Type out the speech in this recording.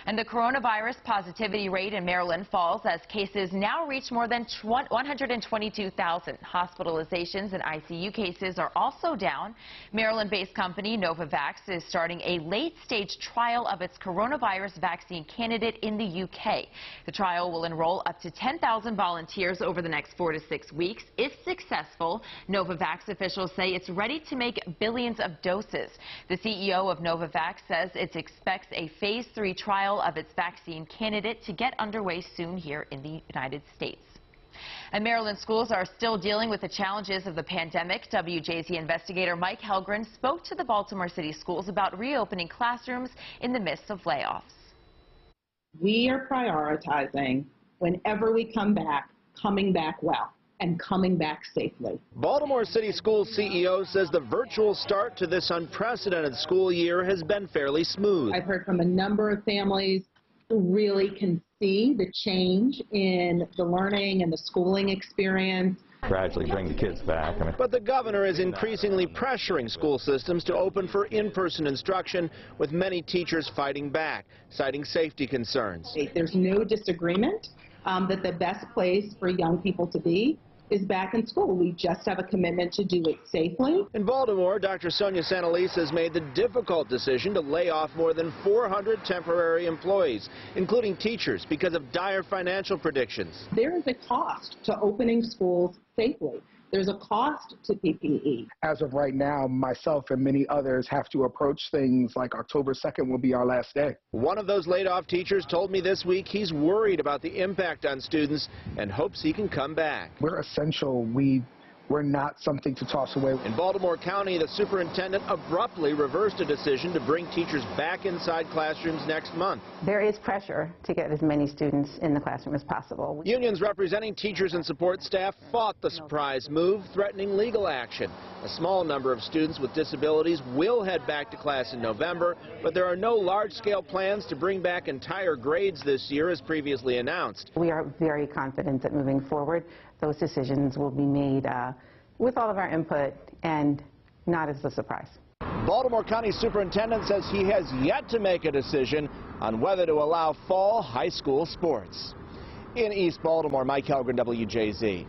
And the coronavirus positivity rate in Maryland falls as cases now reach more than 122,000. Hospitalizations and ICU cases are also down. Maryland-based company Novavax is starting a late-stage trial of its coronavirus vaccine candidate in the UK. The trial will enroll up to 10,000 volunteers over the next 4 to 6 weeks. If successful, Novavax officials say it's ready to make billions of doses. The CEO of Novavax says it expects a phase 3 trial of its vaccine candidate to get underway soon here in the United States. And Maryland schools are still dealing with the challenges of the pandemic. WJZ investigator Mike Helgren spoke to the Baltimore City schools about reopening classrooms in the midst of layoffs. We are prioritizing, whenever we come back, coming back well and coming back safely. Baltimore City School CEO says the virtual start to this unprecedented school year has been fairly smooth. I've heard from a number of families who really can see the change in the learning and the schooling experience. Gradually bring the kids back. But the governor is increasingly pressuring school systems to open for in-person instruction, with many teachers fighting back, citing safety concerns. There's no disagreement that the best place for young people to be is back in school. We just have a commitment to do it safely. In Baltimore, Dr. Sonia Santalese has made the difficult decision to lay off more than 400 temporary employees, including teachers, because of dire financial predictions. There is a cost to opening schools safely. There's a cost to PPE. As of right now, myself and many others have to approach things like October 2nd will be our last day. One of those laid-off teachers told me this week he's worried about the impact on students and hopes he can come back. We're essential. We're not something to toss away. In Baltimore County, the superintendent abruptly reversed a decision to bring teachers back inside classrooms next month. There is pressure to get as many students in the classroom as possible. Unions representing teachers and support staff fought the surprise move, threatening legal action. A small number of students with disabilities will head back to class in November, but there are no large-scale plans to bring back entire grades this year, as previously announced. We are very confident that moving forward, those decisions will be made with all of our input and not as a surprise. Baltimore County Superintendent says he has yet to make a decision on whether to allow fall high school sports. In East Baltimore, Mike Helgren, WJZ.